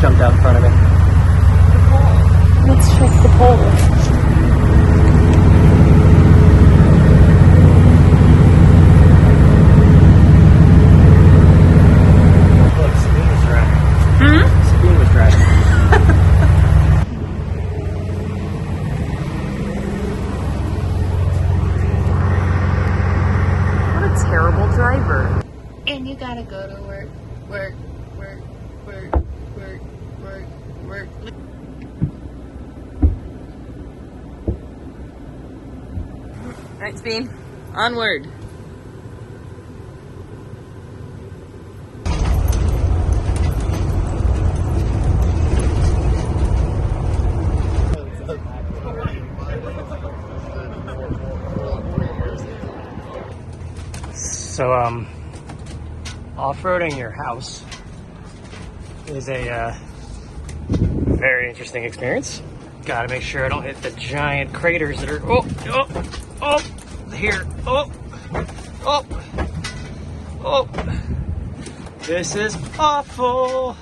jumped out in front of me. Let's check the pole. Look, Sabine was driving. Hmm? Sabine was driving. What a terrible driver. And you gotta go to work. Alright, Sabine, onward. So, off-roading your house is a very interesting experience. Gotta make sure I don't hit the giant craters that are, here, this is awful.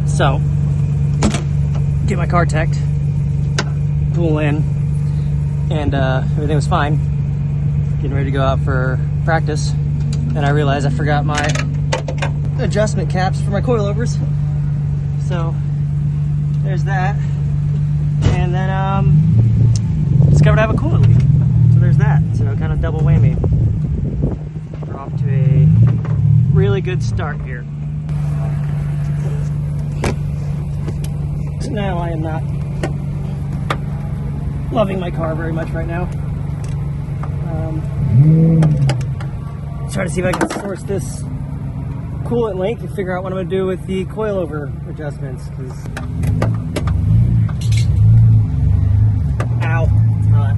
So, get my car teched, pull in, and everything was fine. Getting ready to go out for practice, and I realized I forgot my adjustment caps for my coilovers. So, there's that. And then discovered I have a coolant leak. So there's that. So kind of double whammy. We're off to a really good start here. Now I am not loving my car very much right now. Try to see if I can source this coolant leak and figure out what I'm going to do with the coilover adjustments. Ow, it's hot.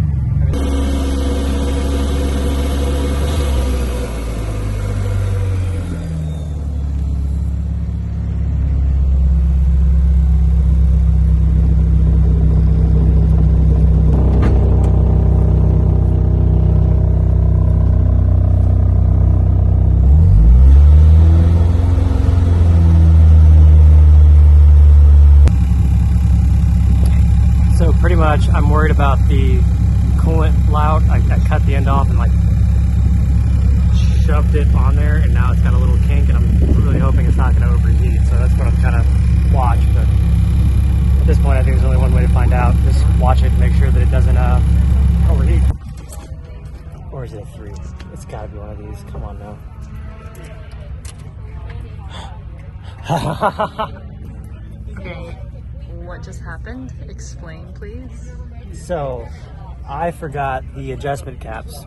Pretty much, I'm worried about the coolant lout. I cut the end off and like shoved it on there, and now it's got a little kink, and I'm really hoping it's not going to overheat. So that's what I'm kind of watch. But at this point, I think there's only one way to find out. Just watch it and make sure that it doesn't overheat. Or is it a 3? It's got to be one of these. Come on now. Okay. What just happened? Explain, please. So, I forgot the adjustment caps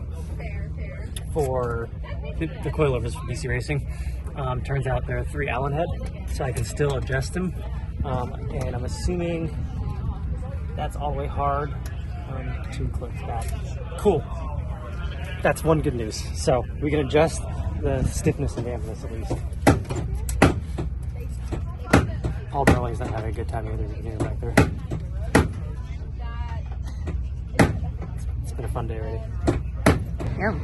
for the coilovers for DC Racing. Turns out they're a 3 Allen head, so I can still adjust them. And I'm assuming that's all the way hard. 2 clicks back. Cool. That's one good news. So, we can adjust the stiffness and dampness at least. Paul Darling's not having a good time either. You can hear him back there. It's been a fun day already. Yeah,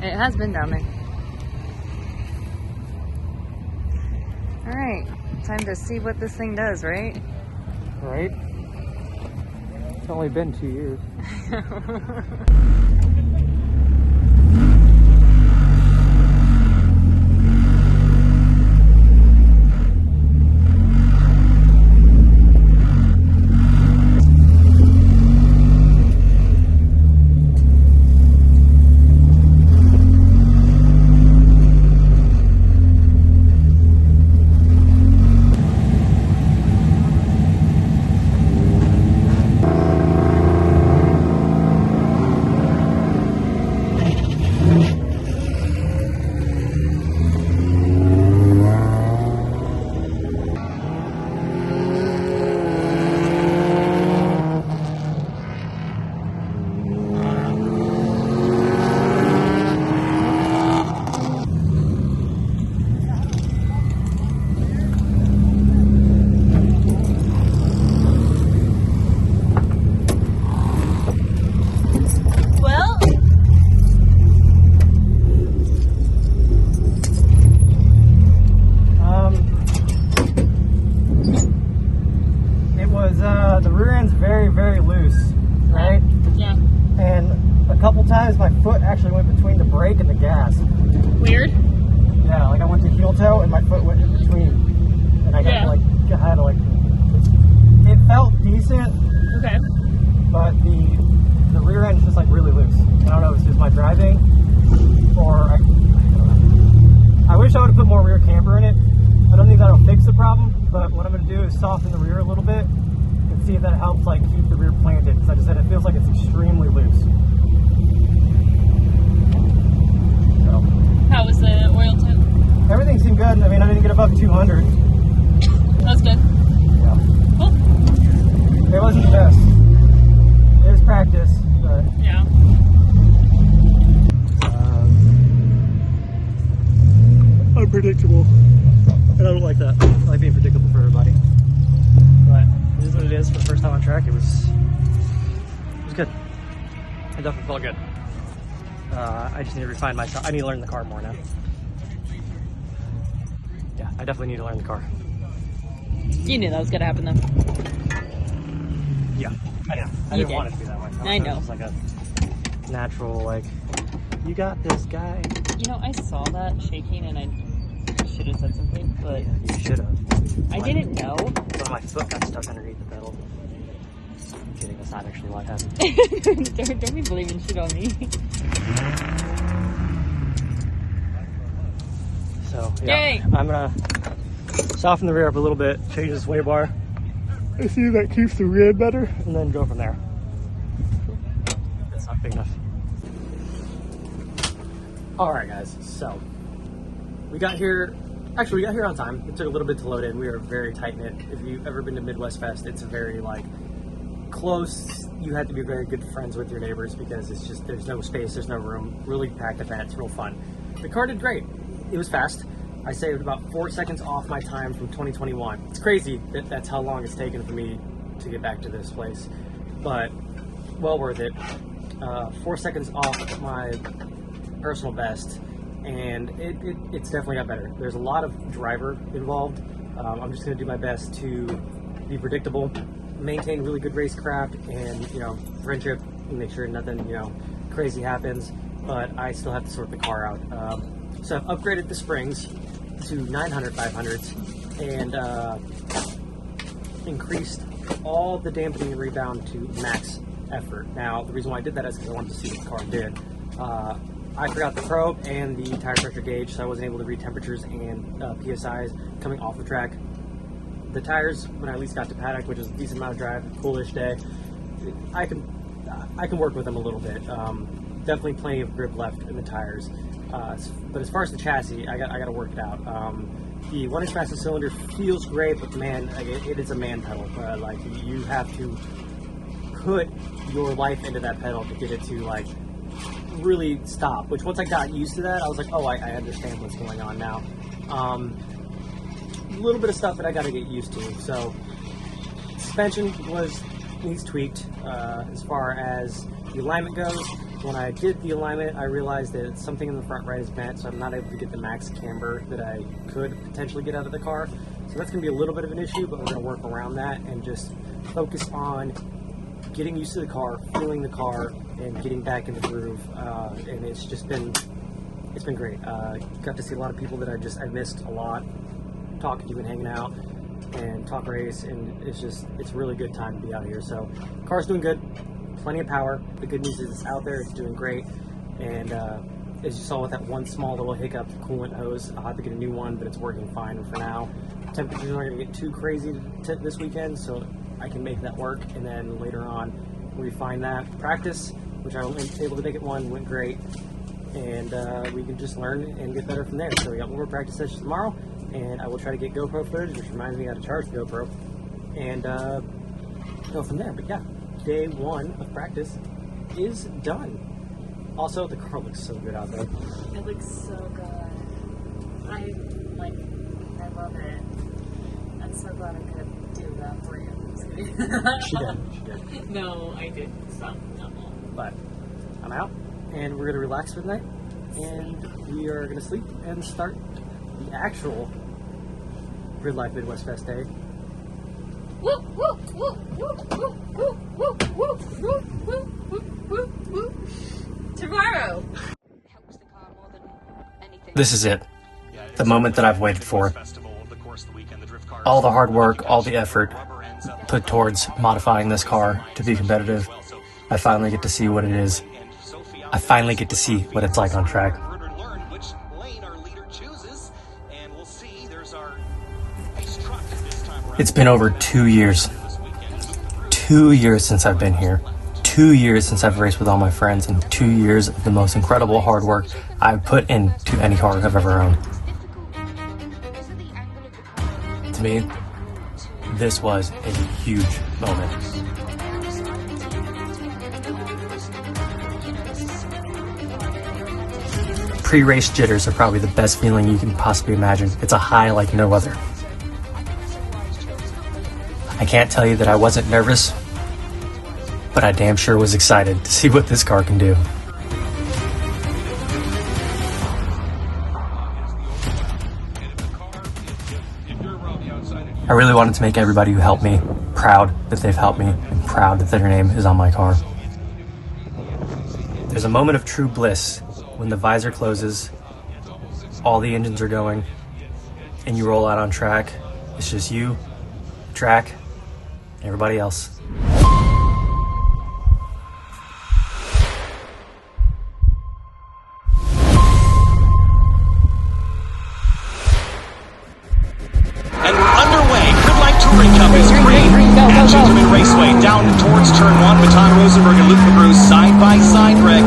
it has been down there. All right, time to see what this thing does, right? Right? It's only been 2 years. very, very loose, right? Yeah. And a couple times my foot actually went between the brake and the gas. Weird. Yeah, like I went to heel toe and my foot went in between. And I got it felt decent. Okay. But the rear end is just like really loose. I don't know if it's just my driving or I don't know. I wish I would have put more rear camber in it. I don't think that'll fix the problem, but what I'm going to do is soften the rear a little bit and see if that helps like keep the rear planted. Because like I said, it feels like it's extremely loose. So, How was the oil temp? everything seemed good. I mean, I didn't get above 200. That's good. Yeah. Cool. It wasn't the best. It was practice, but Yeah. unpredictable. And I don't like that. I like being predictable for everybody. But it is what it is. For the first time on track, it was good. It definitely felt good. I just need to refine myself. I need to learn the car more now. Yeah, I definitely need to learn the car. You knew that was gonna happen though. Yeah, I know. I You didn't did. want it to be that way. I know. It was like a natural, like, you got this, guy. You know, I saw that shaking and I should have said something, but You should have. I didn't know. So my foot got stuck underneath the pedal. I'm kidding, that's not actually what happened. don't be blaming shit on me. So, yeah. Yay. I'm gonna soften the rear up a little bit, change the sway bar, and see if that keeps the rear end better, and then go from there. That's not big enough. Alright guys, so we got here on time. It took a little bit to load in. We are very tight-knit. If you've ever been to Midwest Fest, it's very like close. You have to be very good friends with your neighbors because it's just, there's no space, there's no room. Really packed event, it's real fun. The car did great. It was fast. I saved about 4 seconds off my time from 2021. It's crazy that that's how long it's taken for me to get back to this place, but well worth it. 4 seconds off my personal best, and it's definitely got better. There's a lot of driver involved. I'm just going to do my best to be predictable, maintain really good racecraft, and friendship, and make sure nothing crazy happens. But I still have to sort the car out. So I've upgraded the springs to 900 500s and increased all the dampening and rebound to max effort. Now, the reason why I did that is because I wanted to see what the car did. I forgot the probe and the tire pressure gauge, so I wasn't able to read temperatures and PSIs coming off the track. The tires, when I at least got to paddock, which is a decent amount of drive, coolish day, I can work with them a little bit. Definitely plenty of grip left in the tires. But as far as the chassis, I got to work it out. The 1-inch master cylinder feels great, but man, it is a man pedal. Like you have to put your life into that pedal to get it to like really stop. Which once I got used to that, I was like, oh, I understand what's going on now. A little bit of stuff that I got to get used to. So suspension needs tweaked as far as the alignment goes. When I did the alignment, I realized that something in the front right is bent, so I'm not able to get the max camber that I could potentially get out of the car. So that's going to be a little bit of an issue, but we're going to work around that and just focus on getting used to the car, feeling the car, and getting back in the groove. And it's been great. Got to see a lot of people that I missed a lot, talking to and hanging out, and talk race, and it's a really good time to be out here. So, car's doing good. Plenty of power. The good news is it's out there, it's doing great, and as you saw with that one small little hiccup, the coolant hose, I'll have to get a new one, but it's working fine for now. Temperatures aren't going to get too crazy this weekend, so I can make that work, and then later on refine that. Practice, which I was able to make it one, went great, and we can just learn and get better from there. So we got one more practice session tomorrow, and I will try to get GoPro footage, which reminds me how to charge the GoPro, and go from there. But yeah, day one of practice is done. Also, the car looks so good out there. It looks so good. I love it. I'm so glad I could do that for you. I'm just kidding. She did. No, I didn't. Stop. No. But I'm out, and we're going to relax for the night, and we are going to sleep and start the actual Grid Life Midwest Fest day Tomorrow. This is it. The moment that I've waited for. All the hard work, all the effort put towards modifying this car to be competitive. I finally get to see what it is. I finally get to see what it's like on track. It's been over 2 years. 2 years since I've been here. 2 years since I've raced with all my friends, and 2 years of the most incredible hard work I've put into any car I've ever owned. To me, this was a huge moment. Pre-race jitters are probably the best feeling you can possibly imagine. It's a high like no other. I can't tell you that I wasn't nervous, but I damn sure was excited to see what this car can do. I really wanted to make everybody who helped me proud that they've helped me and proud that their name is on my car. There's a moment of true bliss when the visor closes, all the engines are going, and you roll out on track. It's just you, track, and everybody else. Raceway down towards turn 1. Baton Rosenberg and Luke McGrew side by side, Greg.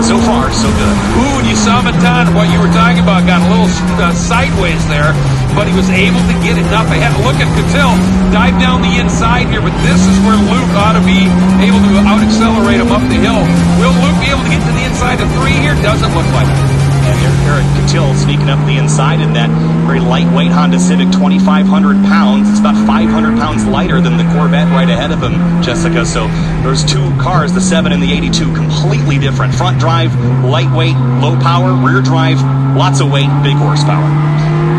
So far, so good. Ooh, you saw Baton, what you were talking about, got a little sideways there, but he was able to get enough ahead. Look at Cattell dive down the inside here, but this is where Luke ought to be able to out-accelerate him up the hill. Will Luke be able to get to the inside of 3 here? Doesn't look like it. And Eric Cattell sneaking up the inside in that very lightweight Honda Civic, 2,500 pounds. It's about 500 pounds lighter than the Corvette right ahead of him, Jessica. So those two cars, the 7 and the 82, completely different. Front drive, lightweight, low power. Rear drive, lots of weight, big horsepower.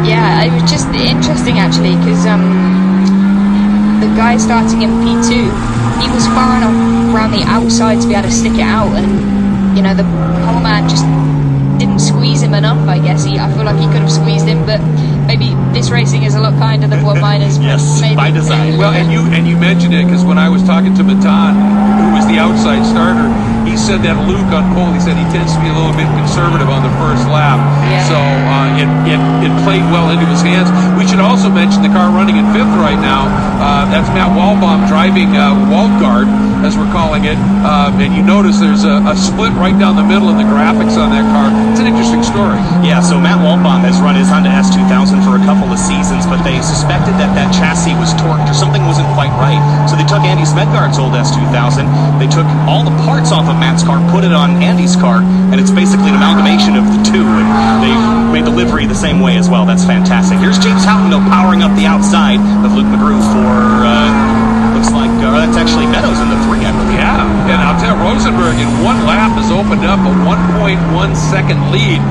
Yeah, it was just interesting actually, because the guy starting in P2, he was far enough around the outside to be able to stick it out, and you know, the whole man just didn't squeeze him enough, I guess. I feel like he could have squeezed him, but maybe this racing is a lot kinder than what mine is. Yes, maybe. by design. Well, and you mentioned it, because when I was talking to Baton, who was the outside starter, he said that Luke on pole, he said he tends to be a little bit conservative on the first lap. Yeah. So it played well into his hands. We should also mention the car running in 5th right now. That's Matt Walbaum driving Waldgard, as we're calling it. And you notice there's a split right down the middle in the graphics on that car. It's an interesting story. Yeah, so Matt Walbaum has run his Honda S2000 for a couple of seasons, but they suspected that chassis was torqued or something wasn't quite right. So they took Andy Smedgaard's old S2000. They took all the parts off of Matt's car, put it on Andy's car, and it's basically an amalgamation of the two. And they made the livery the same way as well. That's fantastic. Here's James Houghton, though, powering up the outside of Luke McGrew for, looks like, that's actually Meadows in the 3, I believe. Yeah, and I'll tell you, Rosenberg in one lap has opened up a 1.1 second lead,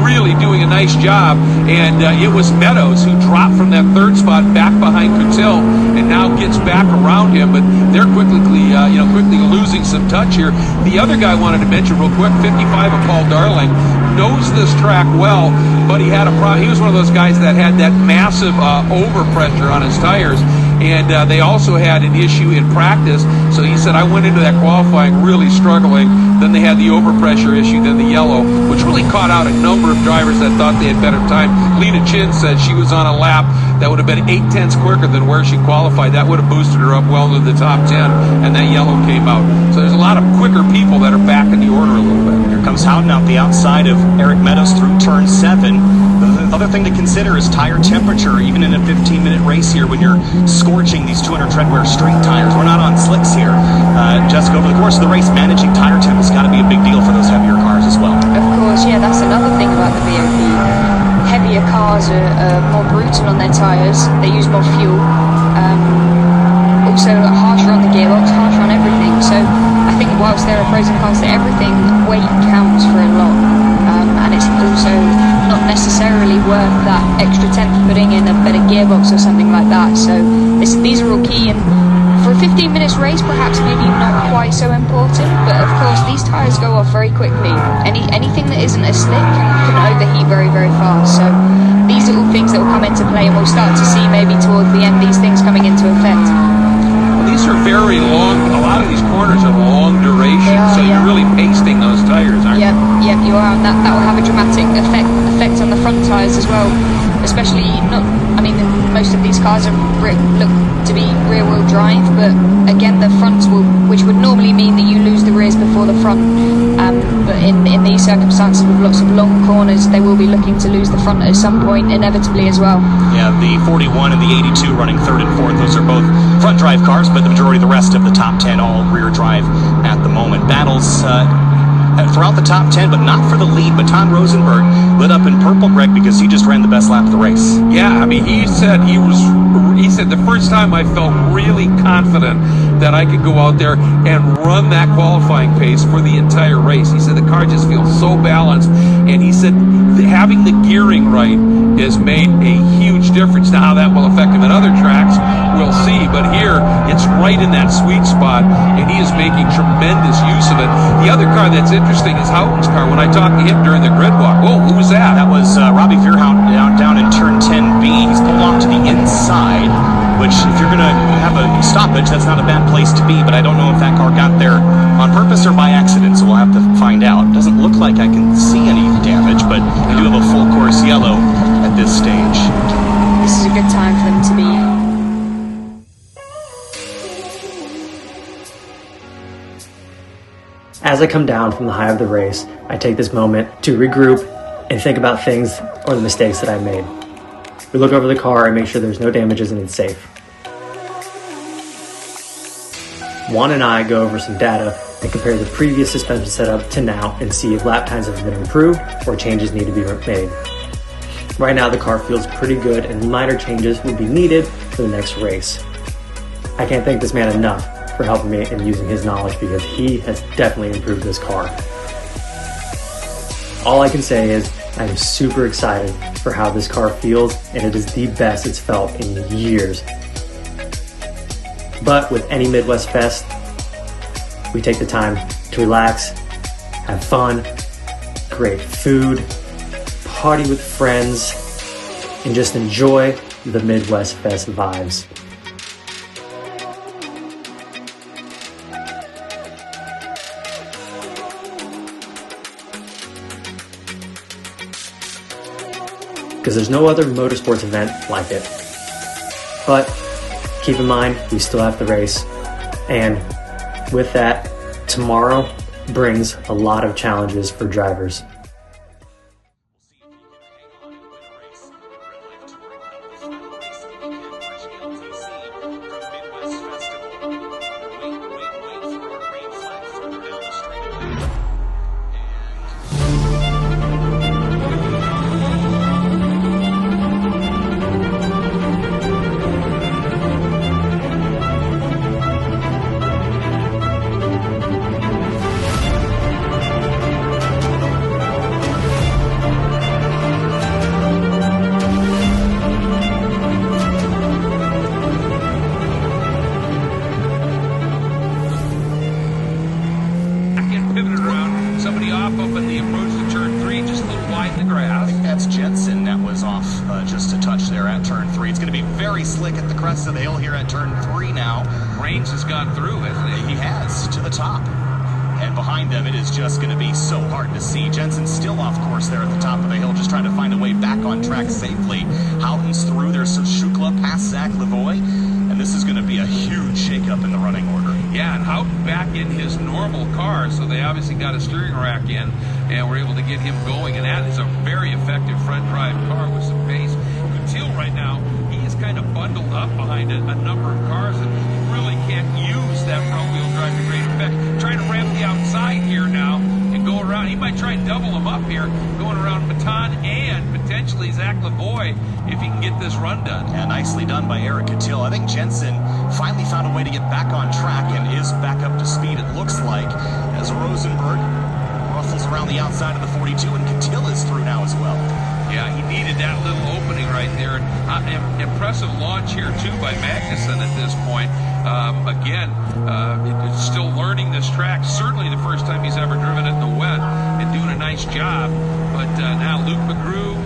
really doing a nice job. And it was Meadows who dropped from that 3rd spot back behind Cattell and now gets back around him. But they're quickly losing some touch here. The other guy I wanted to mention real quick, 55 of Paul Darling, knows this track well, but he had a problem. He was one of those guys that had that massive overpressure on his tires. And they also had an issue in practice. So he said, I went into that qualifying really struggling. Then they had the overpressure issue, then the yellow, which really caught out a number of drivers that thought they had better time. Lena Chin said she was on a lap that would have been 8/10 quicker than where she qualified. That would have boosted her up well into the top 10, and that yellow came out. So there's a lot of quicker people that are back in the order a little bit. Here comes Houghton out the outside of Eric Meadows through turn 7. The other thing to consider is tire temperature, even in a 15-minute race here when you're scorching these 200 treadwear street tires. We're not on slicks here. Jessica, over the course of the race, managing tire temp has got to be a big deal for those heavier cars as well. Of course, yeah, that's another thing about the BOP. Heavier cars are more brutal on their tyres, they use more fuel, also harsher on the gearbox, harsher on everything. So I think whilst there are pros and cons to everything, weight counts for a lot, and it's also not necessarily worth that extra tenth putting in a better gearbox or something like that. So these are all key, and for a 15 minutes race, perhaps maybe not quite so important, but of course these tyres go off very quickly. Anything that isn't a slick can overheat very, very fast. So these are all things that will come into play, and we'll start to see maybe towards the end these things coming into effect. These are very long. A lot of these corners are long duration, so you're really pasting those tires, aren't you? Yep, you are, and that will have a dramatic effect on the front tires as well. Especially most of these cars look to be rear-wheel drive, but again, the fronts which would normally mean that you lose the rears before the front. But in these circumstances, with lots of long corners, they will be looking to lose the front at some point, inevitably as well. Yeah, the 41 and the 82 running third and fourth. Those are both front drive cars, but the majority of the rest of the top 10 all rear drive at the moment. Battles throughout the top 10, but not for the lead. Baton Rosenberg lit up in purple, Greg, because he just ran the best lap of the race. Yeah, I mean, he said the first time I felt really confident that I could go out there and run that qualifying pace for the entire race. He said the car just feels so balanced, and he said having the gearing right has made a huge difference. Now, how that will affect him at other tracks, we'll see, but here, it's right in that sweet spot, and he is making tremendous use of it. The other car that's interesting is Houghton's car. When I talked to him during the grid walk, whoa, who was that? That was Robbie Veerhout down in turn 10B. He's pulled off to the inside, which if you're going to have a stoppage, that's not a bad place to be, but I don't know if that car got there on purpose or by accident, so we'll have to find out. Doesn't look like I can see any damage, but we do have a full course yellow at this stage. This is a good time for them to be. As I come down from the high of the race, I take this moment to regroup and think about things or the mistakes that I made. We look over the car and make sure there's no damages and it's safe. Juan and I go over some data and compare the previous suspension setup to now and see if lap times have been improved or changes need to be made. Right now the car feels pretty good and minor changes will be needed for the next race. I can't thank this man enough for helping me and using his knowledge, because he has definitely improved this car. All I can say is I'm super excited for how this car feels, and it is the best it's felt in years. But with any Midwest Fest, we take the time to relax, have fun, great food, party with friends, and just enjoy the Midwest Fest vibes. Because there's no other motorsports event like it. But keep in mind, we still have the race. And with that, tomorrow brings a lot of challenges for drivers. Of the hill here at turn 3 now. Reigns has gone through, hasn't he? He has, to the top. And behind them, it is just going to be so hard to see. Jensen's still off course there at the top of the hill, just trying to find a way back on track safely. Houghton's through. There's Shukla past Zach Lavoie. And this is going to be a huge shakeup in the running order. Yeah, and Houghton back in his normal car, so they obviously got a steering rack in, and we're able to get him going. And that is a very effective front drive car with some pace. Coutil right now, kind of bundled up behind a number of cars and really can't use that front wheel drive to great effect. Trying to ramp the outside here now and go around. He might try and double him up here, going around Baton and potentially Zach Lavoie if he can get this run done. Yeah, nicely done by Eric Coutil. I think Jensen finally found a way to get back on track and is back up to speed, it looks like, as Rosenberg ruffles around the outside of the 42, and Coutil is through now as well. Yeah, he needed that little opening right there. Impressive launch here, too, by Magnuson at this point. Again, it's still learning this track. Certainly the first time he's ever driven it in the wet and doing a nice job. But now Luke McGrew,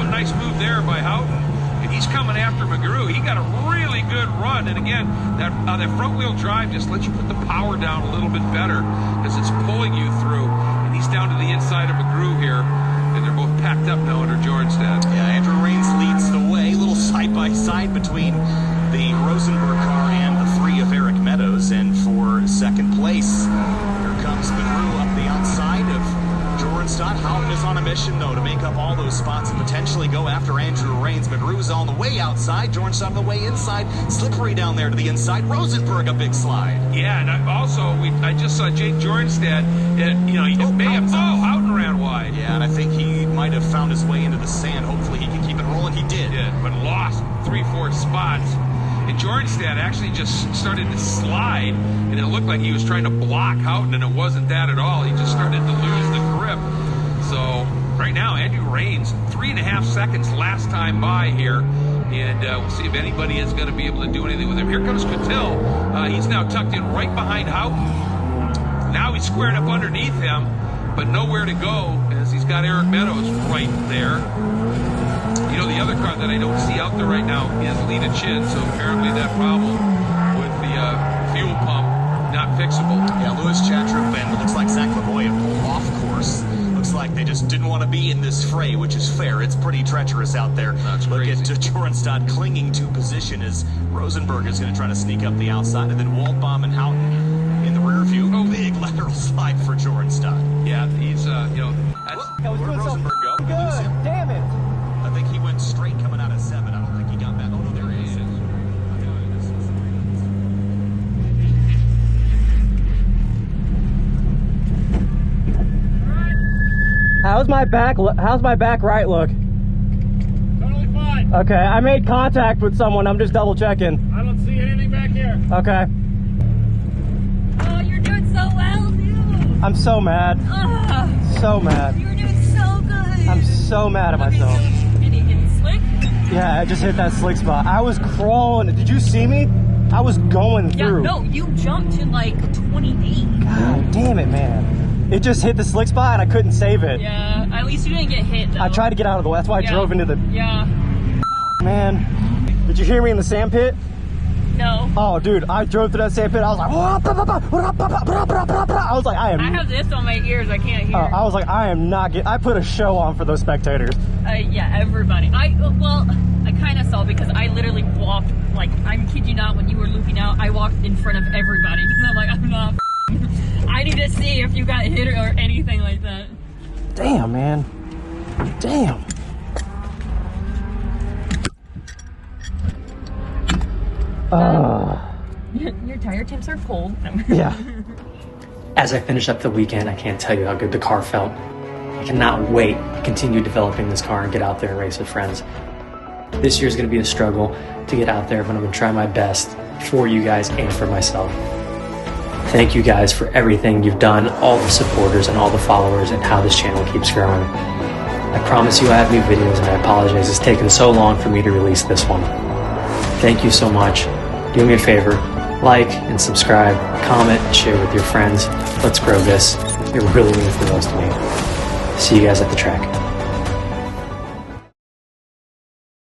nice move there by Houghton. And he's coming after McGrew. He got a really good run. And again, that front-wheel drive just lets you put the power down a little bit better because it's pulling you through. And he's down to the inside of McGrew here. And they're both packed up now under Jornstad. Yeah, Andrew Rains leads the way. A little side-by-side between the Rosenberg car and the 3 of Eric Meadows. And for second place, here comes McGrew up the outside of Jornstad. Houghton is on a mission, though, to make up all those spots and potentially go after Andrew Rains. McGrew's on the way outside. Jornstad on the way inside. Slippery down there to the inside. Rosenberg, a big slide. Yeah, and I just saw Jake Jornstad. Houghton ran wide. Yeah, and I think he might have found his way into the sand. Hopefully he can keep it rolling. He did. But lost 3-4 spots. And Jornstad actually just started to slide, and it looked like he was trying to block Houghton, and it wasn't that at all. He just started to lose the grip. So right now, Andrew Rains, 3.5 seconds last time by here. And we'll see if anybody is going to be able to do anything with him. Here comes Quintil. He's now tucked in right behind Houghton. Now he's squaring up underneath him, but nowhere to go as he's got Eric Meadows right there. You know, the other car that I don't see out there right now is Lita Chin, so apparently that problem with the fuel pump not fixable. Yeah, Louis Chatrup and it looks like Zach Lavoie pulled off course. Looks like they just didn't want to be in this fray, which is fair. It's pretty treacherous out there. Look at Jornstad clinging to position as Rosenberg is going to try to sneak up the outside, and then Waldbaum and Houghton in the rear view. Big lateral slide for Jornstad. Yeah, he's, where'd Rosenberg go? Good. Damn it. I think he went straight coming out of 7. I don't think he got back. Oh, no, there he is. How's my back right look? Totally fine. Okay, I made contact with someone. I'm just double checking. I don't see anything back here. Okay. Oh, you're doing so well, dude. I'm so mad. So mad. You're doing so good. I'm so mad at myself. Did he get slick? Yeah, I just hit that slick spot. I was crawling. Did you see me? I was going through. Yeah, no, you jumped in like 28. God damn it, man. It just hit the slick spot and I couldn't save it. Yeah, at least you didn't get hit, though. I tried to get out of the way. That's why I drove into the... Yeah. Man. Did you hear me in the sand pit? No. Oh, dude, I drove through that sand pit. I was like... I was like, I have this on my ears. I can't hear. I was like, I am not getting... I put a show on for those spectators. Yeah, everybody. I kind of saw because I literally walked, like, I'm kid you not, when you were looping out, I walked in front of everybody. And I'm like, I'm not... I need to see if you got hit or anything like that. Damn, man. Damn. Your tire temps are cold. Yeah. As I finish up the weekend, I can't tell you how good the car felt. I cannot wait to continue developing this car and get out there and race with friends. This year's going to be a struggle to get out there, but I'm going to try my best for you guys and for myself. Thank you guys for everything you've done, all the supporters and all the followers, and how this channel keeps growing. I promise you I have new videos, and I apologize it's taken so long for me to release this one. Thank you so much. Do me a favor, like and subscribe, comment, and share with your friends. Let's grow this. It really means the most to me. See you guys at the track.